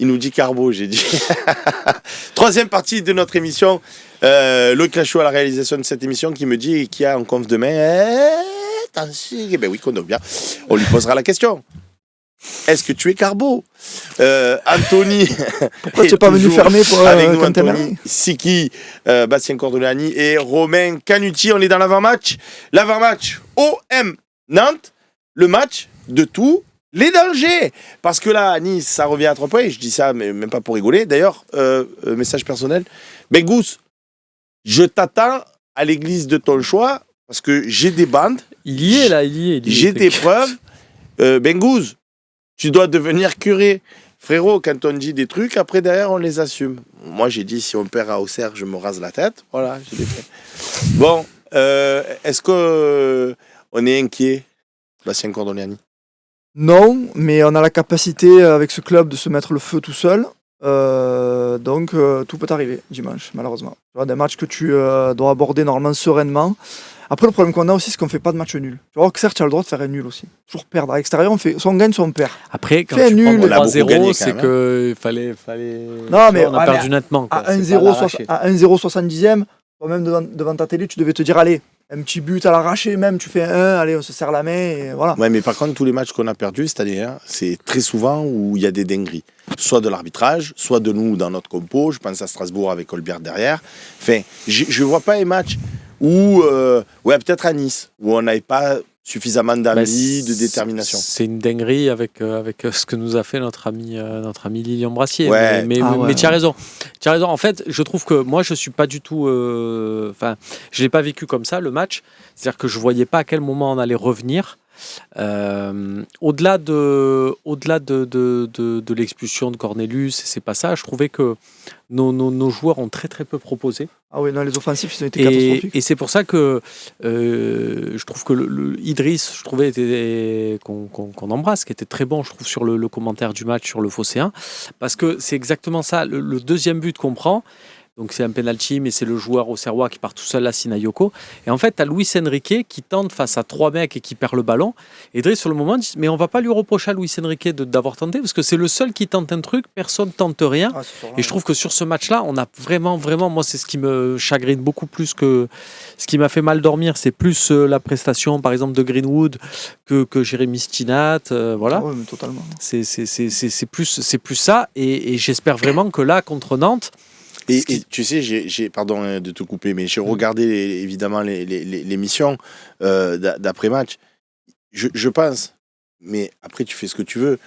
Il nous dit Carbo, j'ai dit. Troisième partie de notre émission. Loïc Lachaud à la réalisation de cette émission qui me dit qu'il y a en conf demain. Attention. Eh ben oui, qu'on doit bien. On lui posera la question. Est-ce que tu es Carbo Anthony. Pourquoi tu n'es pas venu fermer pour avec nous Anthony, Siki, Bastien Cordolani et Romain Canuti. On est dans l'avant-match. L'avant-match OM Nantes. Le match de tous les dangers. Parce que là, Nice, ça revient à 3 points. Je dis ça, mais même pas pour rigoler. D'ailleurs, message personnel. Bengous, je t'attends à l'église de ton choix parce que j'ai des bandes. Il y est là, il y est. J'ai des preuves. Bengous, tu dois devenir curé. Frérot, quand on dit des trucs, après derrière, on les assume. Moi, j'ai dit, si on perd à Auxerre, je me rase la tête. Voilà, je l'ai fait. Bon, est-ce qu'on est inquiet, Bastien Cordolani? Non, mais on a la capacité avec ce club de se mettre le feu tout seul. Donc tout peut arriver dimanche, malheureusement. Tu vois, des matchs que tu dois aborder normalement sereinement. Après, le problème qu'on a aussi, c'est qu'on ne fait pas de match nul. Tu vois, certes, tu as le droit de faire un nul aussi. Toujours perdre. À l'extérieur, on fait soit on gagne, soit on perd. Après, quand fais tu nul, prends 3-0, c'est qu'il fallait... Non, mais on a perdu nettement. Quoi. À 1-0 70e, toi-même devant ta télé, tu devais te dire, allez, un petit but à l'arraché même, tu fais 1, allez, on se serre la main, et voilà. Ouais, mais par contre, tous les matchs qu'on a perdus cette année, c'est très souvent où il y a des dingueries. Soit de l'arbitrage, soit de nous dans notre compo. Je pense à Strasbourg avec Colbert derrière. Enfin, je ne vois pas les matchs où, ouais, peut-être à Nice, où on n'avait pas suffisamment d'envie, de détermination. C'est une dinguerie avec ce que nous a fait notre ami Lilian Brassier. Ouais. Mais tu as raison. Tu as raison. En fait, je trouve que moi, je suis pas du tout. Enfin, je l'ai pas vécu comme ça le match. C'est-à-dire que je voyais pas à quel moment on allait revenir. Au-delà de l'expulsion de Cornelius, c'est pas ça. Je trouvais que nos joueurs ont très très peu proposé. Ah oui, non, les offensifs, ils ont été catastrophiques. Et c'est pour ça que je trouve que Idriss, je trouvais qu'on embrasse, qui était très bon, je trouve, sur le commentaire du match sur le Phocéen, parce que c'est exactement ça. Le deuxième but qu'on prend, donc c'est un penalty, mais c'est le joueur auxerrois qui part tout seul à Sinayoko. Et en fait, tu as Luis Enrique qui tente face à 3 mecs et qui perd le ballon. Et Idriss, sur le moment, dit, mais on va pas lui reprocher à Luis Enrique d'avoir tenté, parce que c'est le seul qui tente un truc, personne tente rien. Et je trouve que sur ce match-là, on a vraiment, moi, c'est ce qui me chagrine beaucoup plus que ce qui m'a fait mal dormir. C'est plus la prestation, par exemple, de Greenwood que Jérémy Stinat. Voilà. Oui, mais totalement. C'est plus ça. Et j'espère vraiment que là, contre Nantes, Et tu sais, pardon de te couper, mais j'ai regardé évidemment l'émission d'après-match. Je pense, mais après tu fais ce que tu veux.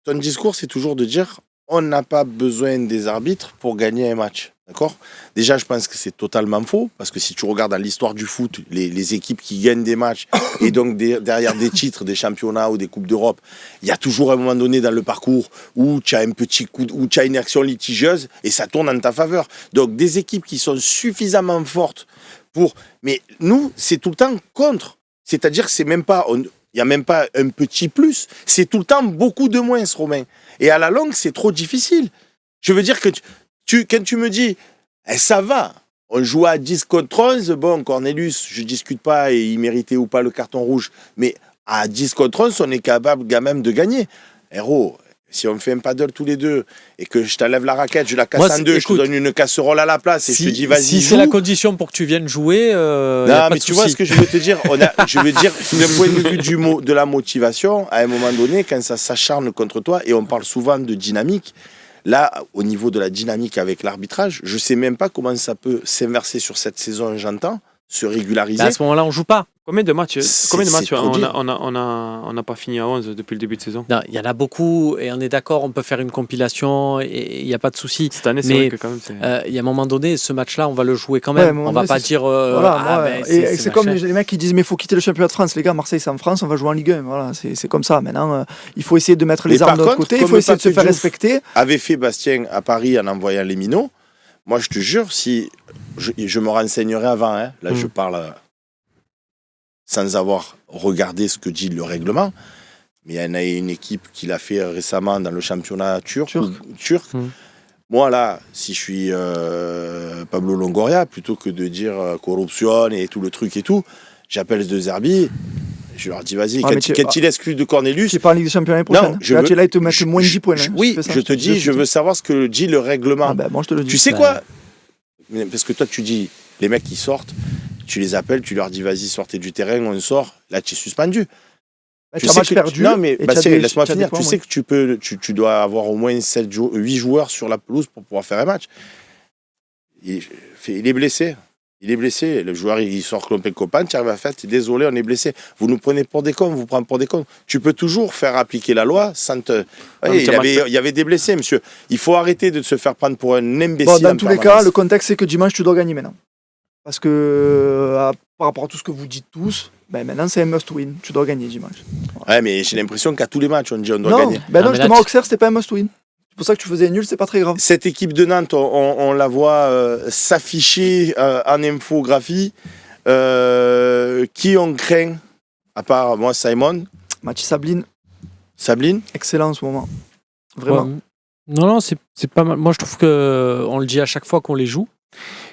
Ton discours, c'est toujours de dire on n'a pas besoin des arbitres pour gagner un match. D'accord ? Déjà, je pense que c'est totalement faux, parce que si tu regardes dans l'histoire du foot, les équipes qui gagnent des matchs, et donc derrière des titres, des championnats ou des Coupes d'Europe, il y a toujours un moment donné dans le parcours où tu as un petit coup, où tu as une action litigieuse, et ça tourne en ta faveur. Donc des équipes qui sont suffisamment fortes pour... Mais nous, c'est tout le temps contre. C'est-à-dire que c'est même pas... Il n'y a même pas un petit plus, c'est tout le temps beaucoup de moins, ce Romain. Et à la longue, c'est trop difficile. Je veux dire que quand tu me dis, ça va, on joue à 10 contre 11, bon, Cornelius, je ne discute pas et il méritait ou pas le carton rouge, mais à 10 contre 11, on est capable quand même de gagner. Héros, si on fait un paddle tous les deux et que je t'enlève la raquette, je la casse en deux, je te donne une casserole à la place et je te dis vas-y. Si c'est la condition pour que tu viennes jouer, non, mais tu vois ce que je veux te dire. Je veux dire, d'un point de vue de la motivation, à un moment donné, quand ça s'acharne contre toi, et on parle souvent de dynamique, là, au niveau de la dynamique avec l'arbitrage, je ne sais même pas comment ça peut s'inverser sur cette saison, j'entends, se régulariser. À ce moment-là, on ne joue pas. Combien de matchs on n'a pas fini à 11 depuis le début de saison? Il y en a beaucoup et on est d'accord, on peut faire une compilation et il n'y a pas de souci. Cette année, c'est vrai que quand même, il y a un moment donné, ce match-là, on va le jouer quand même. On ne va pas dire... c'est comme les mecs qui disent mais il faut quitter le championnat de France. Les gars, Marseille, c'est en France, on va jouer en Ligue 1. Voilà, c'est comme ça. Maintenant, il faut essayer de mettre les armes de l'autre côté, il faut essayer de se faire respecter. Avait fait Bastien à Paris en envoyant les minots. Moi, je te jure, si je me renseignerai avant, là je parle... sans avoir regardé ce que dit le règlement. Mais il y en a une équipe qui l'a fait récemment dans le championnat turc. Moi, là, si je suis Pablo Longoria, plutôt que de dire corruption et tout le truc et tout, j'appelle De Zerbi, Je leur dis, vas-y, Ah, mais quand il exclut de Cornelius, C'est pas en Ligue des Champions l'année prochaine. je Là, veux- tu es là, ils te mettent moins de 10 points. hein, oui, si tu fais ça. je te dis, je veux savoir ce que dit le règlement. Ah ben, moi, je te le dis. Tu sais Ben, quoi? Parce que toi, tu dis, les mecs qui sortent, tu les appelles, tu leur dis, vas-y, sortez du terrain, on sort. Là, tu es suspendu. Tu as un match perdu. Non, mais et Bastien, tu as des- laisse-moi tu as des finir. points, Tu sais que tu dois avoir au moins 8 joueurs sur la pelouse pour pouvoir faire un match. Il est blessé. Il est blessé. Le joueur, il sort clopin copain, tu arrives à faire, désolé, on est blessé. Vous nous prenez pour des cons, vous prenez pour des cons. Tu peux toujours faire appliquer la loi sans te. Ouais, il y avait des blessés, monsieur. Il faut arrêter de se faire prendre pour un imbécile. Bon, dans en tous les permanence. cas, le contexte, c'est que dimanche, tu dois gagner maintenant. Parce que par rapport à tout ce que vous dites tous, ben maintenant, c'est un must-win. Tu dois gagner dimanche. Ouais, mais j'ai l'impression qu'à tous les matchs, on dit on doit Non, gagner. ben non, Ah, mais là, justement, tu- Auxerre, c'était pas un must-win. C'est pour ça que tu faisais nul, c'est pas très grave. Cette équipe de Nantes, on la voit s'afficher en infographie. Qui on craint, à part moi, Simon, Mathis Sabline, Sabline. excellent en ce moment. Vraiment. Ouais. Non, c'est pas mal. Moi, je trouve que on le dit à chaque fois qu'on les joue.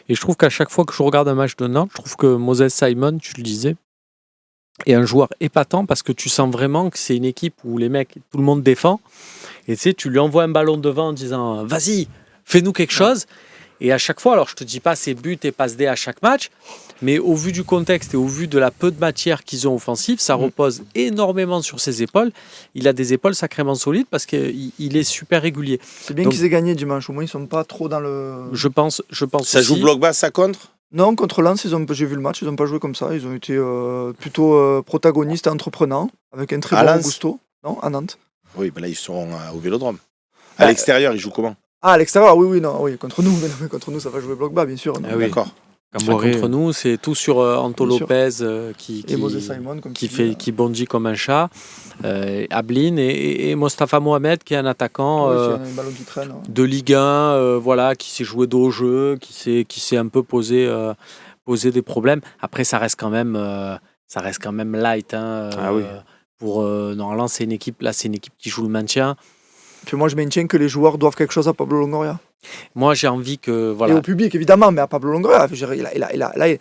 Et je trouve qu'à chaque fois que je regarde un match de Nantes, je trouve que Moses Simon, tu le disais, est un joueur épatant parce que tu sens vraiment que c'est une équipe où les mecs, tout le monde défend. Et tu sais, tu lui envoies un ballon devant en disant vas-y, fais-nous quelque chose. Et à chaque fois, alors je te dis pas ses buts et passes D à chaque match, mais au vu du contexte et au vu de la peu de matière qu'ils ont offensive, ça repose énormément sur ses épaules. Il a des épaules sacrément solides parce qu'il est super régulier. C'est bien Donc- qu'ils aient gagné dimanche. Au moins, ils sont pas trop dans le. Je pense Ça aussi. joue bloc bas, ça contre. Non, contre Lens, j'ai vu le match, ils n'ont pas joué comme ça. Ils ont été plutôt protagonistes et entreprenants, avec un très À bon Lens Augusto. Non, à Nantes. Oui, ben là, ils seront au Vélodrome. À Bah, l'extérieur, ils jouent comment? Ah, à l'extérieur, oui, non, oui, contre nous. Mais contre nous, ça va jouer bloc bas, bien sûr. non. Ah oui. D'accord. Enfin, Camboré. contre nous, c'est tout sur Anto Bien sûr. Lopez Et Moses Simon, comme qui tu dis, qui bondit comme un chat, Ablin et Mostafa Mohamed qui est un attaquant ouais, s'il y en a un ballon qui traîne. hein. de Ligue 1, voilà, qui s'est joué dos au jeu, qui s'est un peu posé des problèmes. Après, ça reste quand même light. Hein, Ah oui. Pour normalement, c'est une équipe qui joue le maintien. Puis moi, je maintiens que les joueurs doivent quelque chose à Pablo Longoria. Moi, j'ai envie que Et voilà. au public, évidemment, mais à Pablo Longoria. Je veux dire,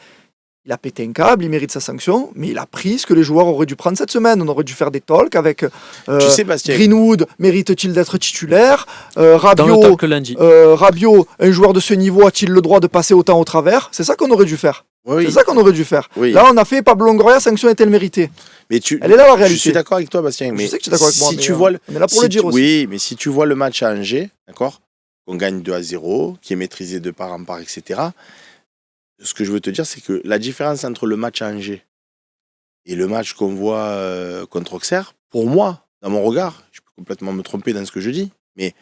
il a pété un câble, il mérite sa sanction, mais il a pris ce que les joueurs auraient dû prendre cette semaine. On aurait dû faire des talks avec Tu sais, Bastien, Greenwood, mérite-t-il d'être titulaire Dans le Rabiot, talk lundi. Rabiot, un joueur de ce niveau, a-t-il le droit de passer autant au travers? C'est ça qu'on aurait dû faire. oui, C'est ça qu'on aurait dû faire. oui. Là, on a fait Pablo Longoria, sanction est-elle méritée? mais Elle est là la je réalité. suis d'accord avec toi, Bastien. Mais Je sais que tu es d'accord avec moi. si mais, tu vois le, on est là pour si le dire tu- aussi. Oui, mais si tu vois le match à Angers, d'accord, qu'on gagne 2-0, qui est maîtrisé de part en part, etc. Ce que je veux te dire, c'est que la différence entre le match à Angers et le match qu'on voit contre Auxerre, pour moi, dans mon regard, je peux complètement me tromper dans ce que je dis, mais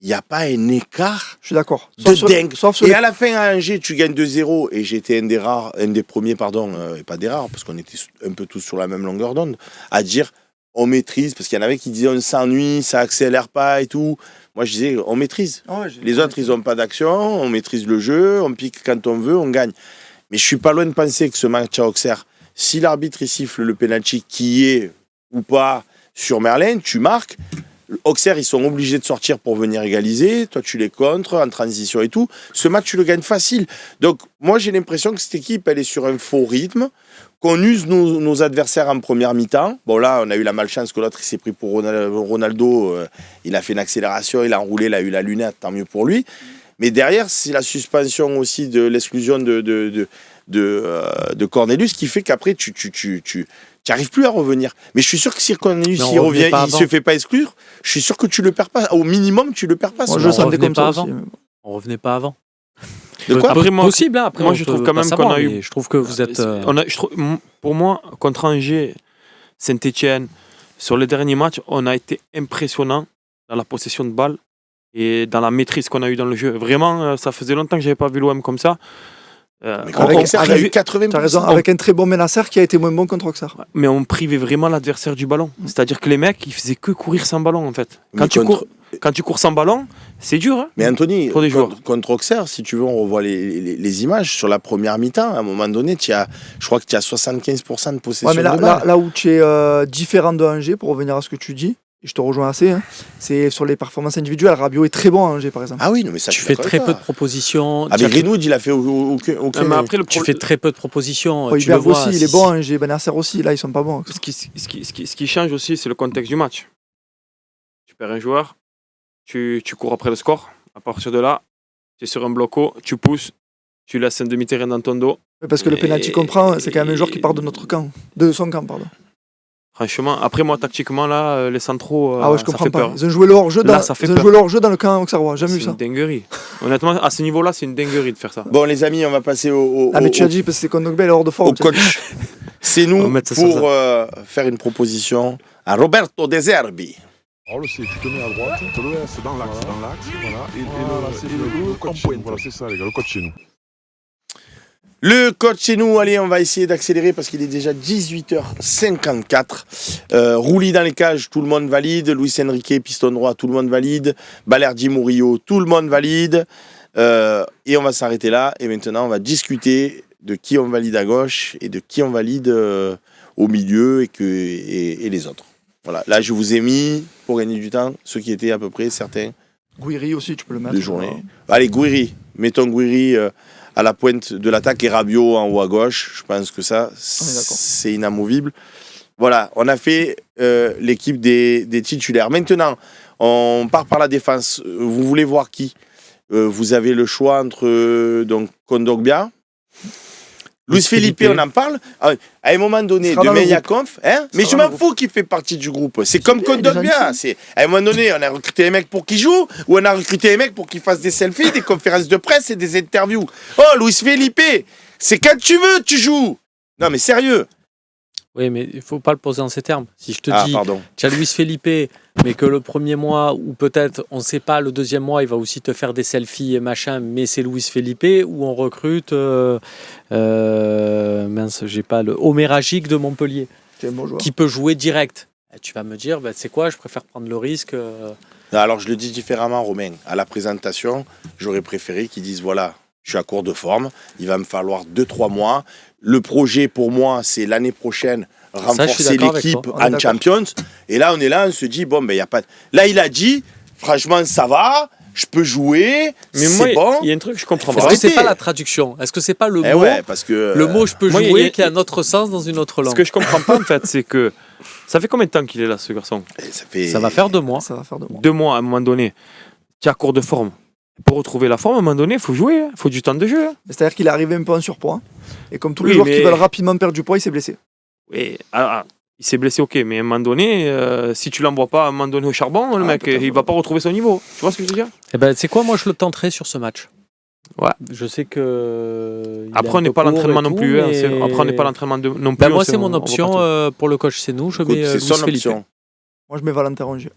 il n'y a pas un écart Je suis d'accord. de dingue. Sauf sur Et les- à la fin, à Angers, tu gagnes 2-0, et j'étais un des premiers, et pas des rares, parce qu'on était un peu tous sur la même longueur d'onde, à dire on maîtrise, parce qu'il y en avait qui disaient on s'ennuie, ça accélère pas et tout. Moi, je disais on maîtrise. Les autres, ils n'ont pas d'action, on maîtrise le jeu, on pique quand on veut, on gagne. Mais je suis pas loin de penser que ce match à Auxerre, si l'arbitre il siffle le penalty qui est ou pas sur Merlin, tu marques. Auxerre, ils sont obligés de sortir pour venir égaliser. Toi, tu les contres en transition et tout. Ce match, tu le gagnes facile. Donc, moi, j'ai l'impression que cette équipe, elle est sur un faux rythme, qu'on use nos adversaires en première mi-temps. Bon, là, on a eu la malchance que l'autre, il s'est pris pour Ronaldo. Il a fait une accélération, il a enroulé, il a eu la lunette, tant mieux pour lui. Mais derrière, c'est la suspension aussi de l'exclusion de Cornelius qui fait qu'après, tu n'arrives plus à revenir. Mais je suis sûr que si Cornelius Mais on il revenait revient, pas il avant. se fait pas exclure, je suis sûr que tu le perds pas. Au minimum, tu le perds pas. Moi, ce je le match. on sentais revenait comme ça pas aussi. avant. On revenait pas avant. De quoi Après, moi, Possible, hein, après, moi, on je peut trouve quand pas même savoir, qu'on a eu- mais je trouve que vous êtes. Pour moi, contre Angers, Saint-Etienne, sur les derniers matchs, on a été impressionnant dans la possession de balle et dans la maîtrise qu'on a eu dans le jeu. Vraiment, ça faisait longtemps que j'avais pas vu l'OM comme ça. Mais contre Avec- Auxerre, il a eu avec- 80%. Tu as raison, avec un très bon Ménasser qui a été moins bon contre Auxerre. Mais on privait vraiment l'adversaire du ballon. C'est-à-dire que les mecs, ils faisaient que courir sans ballon en fait. Mais Quand tu cours sans ballon, c'est dur. Hein. Mais Anthony, Pour des joueurs. contre Auxerre, si tu veux, on revoit les images sur la première mi-temps. À un moment donné, je crois que tu as 75% de possession Ouais, mais de balle. là où tu es différent de Angers, pour revenir à ce que tu dis, et je te rejoins assez, hein, c'est sur les performances individuelles. Rabiot est très bon à Angers, par exemple. Ah oui, non, mais ça, Tu je suis fais d'accord très avec peu toi. de propositions. Ah, mais Greenwood, il a fait aucun. Mais après, Tu fais très peu de propositions. Tu le Hojbjerg vois, aussi, il est bon à Angers. Benasser aussi, là, ils sont pas bons. ce qui change aussi, c'est le contexte du match. Tu perds un joueur, tu cours après le score. À partir de là, tu es sur un bloc haut, tu pousses, tu laisses un demi-terrain dans ton dos. Parce que le penalty qu'on prend, c'est quand même un joueur qui part de notre camp. De son camp, pardon. Franchement, après moi, tactiquement, là, les centraux, Ah ouais, je ça comprends fait pas. peur. Ils ont joué le hors-jeu Là, dans, ça fait ils ont peur. joué le hors-jeu dans le camp auxerrois. Jamais vu C'est ça. une dinguerie. Honnêtement, à ce niveau-là, c'est une dinguerie de faire ça. Bon, les amis, on va passer Ah, mais tu as dit parce que c'est Kondogbia, il est hors de forme. au coach. C'est On nous va mettre ça sur pour faire une proposition à Roberto De Zerbi. Alors le C, tu te mets à droite, tu le laisses dans l'axe, voilà. Et le coach chez nous, voilà, c'est ça les gars, le coach chez nous. Le coach chez nous, allez, on va essayer d'accélérer parce qu'il est déjà 18h54. Rouli dans les cages, tout le monde valide. Luis Enrique, piston droit, tout le monde valide. Balerdi Murillo, tout le monde valide. Et on va s'arrêter là. Et maintenant, on va discuter de qui on valide à gauche et de qui on valide au milieu et les autres. Voilà, là, je vous ai mis, pour gagner du temps, ceux qui étaient à peu près certains Guiri aussi, tu peux le mettre. de journée. Allez, Guiri. Mettons Guiri à la pointe de l'attaque et Rabiot en haut à gauche. Je pense que ça, c'est inamovible. Voilà, on a fait l'équipe des titulaires. Maintenant, on part par la défense. Vous voulez voir qui vous avez le choix entre donc Kondogbia, Luis Felipe, on en parle. À un moment donné, de Meyakonf, hein, mais je m'en fous qu'il fait partie du groupe. C'est comme Kondogbia. À un moment donné, on a recruté un mec pour qu'il joue, ou on a recruté un mec pour qu'il fasse des selfies, des conférences de presse et des interviews. Oh, Luis Felipe, c'est quand tu veux, tu joues. Non, mais sérieux. Oui, mais il ne faut pas le poser en ces termes. Si je te dis, pardon. tu as Luis Felipe, mais que le premier mois, ou peut-être, on ne sait pas, le deuxième mois, il va aussi te faire des selfies et machin, mais c'est Luis Felipe, ou on recrute, mince, j'ai pas le Homéragique de Montpellier, qui peut jouer direct. Et tu vas me dire, c'est quoi, je préfère prendre le risque. Alors, je le dis différemment, Romain. À la présentation, j'aurais préféré qu'ils disent, voilà, je suis à court de forme, il va me falloir 2-3 mois. Le projet, pour moi, c'est l'année prochaine, renforcer l'équipe en Champions. Et là, on se dit, bon, il n'y a pas... Là, il a dit, franchement, ça va, je peux jouer, mais c'est moi, bon. Il y a un truc que je comprends pas. Est-ce que c'est pas la traduction? Est-ce que c'est pas le mot, ouais, parce que, le mot je peux moi, jouer qui a un autre sens dans une autre langue? Ce que je comprends pas, en fait, c'est que ça fait combien de temps qu'il est là, ce garçon? Ça va faire 2 mois. Ça va faire 2 mois. 2 mois, à un moment donné. Tu es à court de forme. Pour retrouver la forme, à un moment donné, il faut jouer. Il faut du temps de jeu. C'est-à-dire qu'il est arrivé un peu en surpoids. Et comme tous les joueurs qui veulent rapidement perdre du poids, il s'est blessé. Oui, il s'est blessé, ok, mais à un moment donné, si tu l'envoies pas à un moment donné au charbon, le mec, il va pas retrouver son niveau. Tu vois ce que je veux dire? Eh ben, c'est quoi, moi je le tenterai sur ce match. Ouais. Je sais que. Après, on n'est pas l'entraînement non plus. Après, on n'est pas l'entraînement non plus. Moi, c'est mon option pour le coach, c'est nous. Je mets c'est son Luis option. Moi, je mets Valentin Rongier.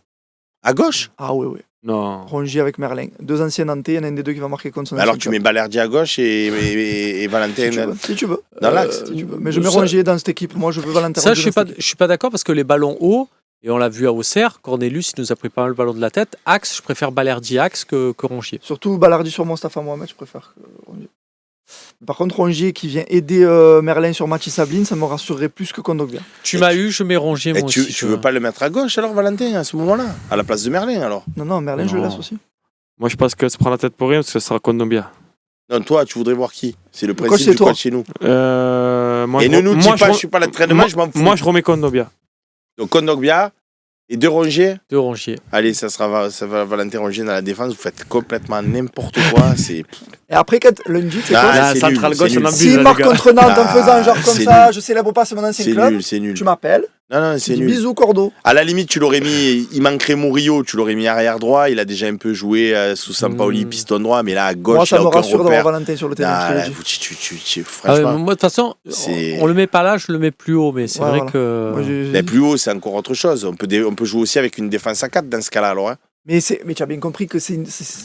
À gauche? Ah oui. Non. Rongier avec Merlin. 2 anciens Nantais, il y en a un des deux qui va marquer contre son. Alors, tu mets Balerdi à gauche et Valentin si tu veux. dans l'axe. Si tu veux. Mais je mets Rongier dans cette équipe. Moi, je veux Valentin Ça, Rongier. je suis pas d'accord parce que les ballons hauts, et on l'a vu à Auxerre, Cornelius, il nous a pris pas mal le ballon de la tête. Axe, je préfère Balerdi axe que Rongier. Surtout Balardi sur Mostafa Mohamed, je préfère Rongier. Par contre, Rongier qui vient aider Merlin sur Mathis Sabline, ça me rassurerait plus que Kondogbia. Tu m'as eu, je mets Rongier moi aussi. Tu veux pas le mettre à gauche alors, Valentin, à ce moment-là? À la place de Merlin alors? Non, Merlin, je le laisse aussi. Moi, je pense qu'elle se prend la tête pour rien parce que ça sera Kondogbia. Non, toi, tu voudrais voir qui? C'est le principe du coach chez nous. Et ne nous dis pas, je suis pas l'entraînement, je m'en fous. Moi, je remets Kondogbia. Donc, Kondogbia et 2 Rongier. 2 Rongier. Allez, ça va Valentin Rongier dans la défense. Vous faites complètement n'importe quoi. C'est... Et après, lundi, c'est quoi? La centrale gauche, on abuse. S'il marque contre Nantes en faisant genre comme ça, je célèbre pas, c'est mon ancien club. C'est nul. Tu m'appelles. Non, c'est nul. Bisous, Cordo. À la limite, tu l'aurais mis, il manquerait Murillo, tu l'aurais mis arrière droit. Il a déjà un peu joué sous Sampaoli, piston droit, mais là, à gauche, moi, ça il a me aucun rassure repère. d'avoir Valentin sur le terrain. Franchement. Moi, de toute façon, on le met pas là, je le mets plus haut, mais c'est vrai que. Mais plus haut, c'est encore autre chose. On peut jouer aussi avec une défense à 4 dans ce cas-là, alors. Hein. Mais tu as bien compris que c'est.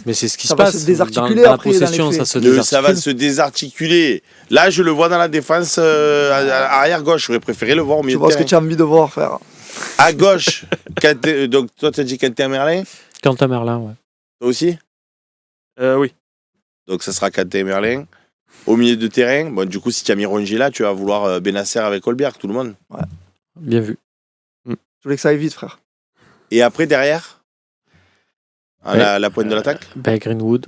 Mais c'est ce qui ça se va passe. se désarticuler dans la après, possession, dans les ça faits. se désarticule. Ça va se désarticuler. Là, je le vois dans la défense arrière gauche. J'aurais préféré le voir au milieu Tu de vois ce terrain. que tu as envie de voir faire. À gauche, donc toi, tu as dit Quentin Merlin. Quentin Merlin, ouais. Toi aussi? Oui. Donc ça sera Quentin Merlin. Au milieu de terrain, bon, du coup, si tu as mis Rongier là, tu vas vouloir Benasser avec Hojbjerg, tout le monde. Ouais. Bien vu. Je voulais que ça aille vite, frère. Et après, derrière, à la pointe de l'attaque. Greenwood.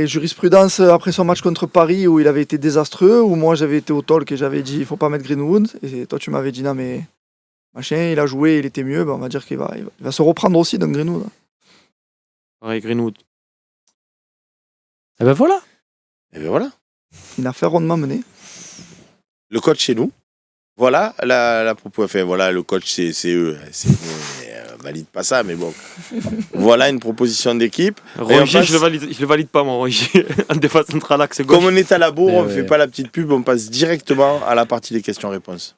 Jurisprudence après son match contre Paris où il avait été désastreux, où moi j'avais été au talk et j'avais dit il faut pas mettre Greenwood, et toi tu m'avais dit non mais machin, il a joué, il était mieux, on va dire qu'il va se reprendre aussi dans Greenwood. Ouais, Greenwood. Et ben voilà. Une affaire rondement menée. Le coach chez nous. Voilà la propos. Enfin, voilà, le coach, c'est eux. Valide pas ça, mais bon. Voilà une proposition d'équipe. Rongier, je le valide pas, moi, Rongier. En défense centrale, axe gauche. Comme on est à la bourre, on fait pas la petite pub, on passe directement à la partie des questions-réponses.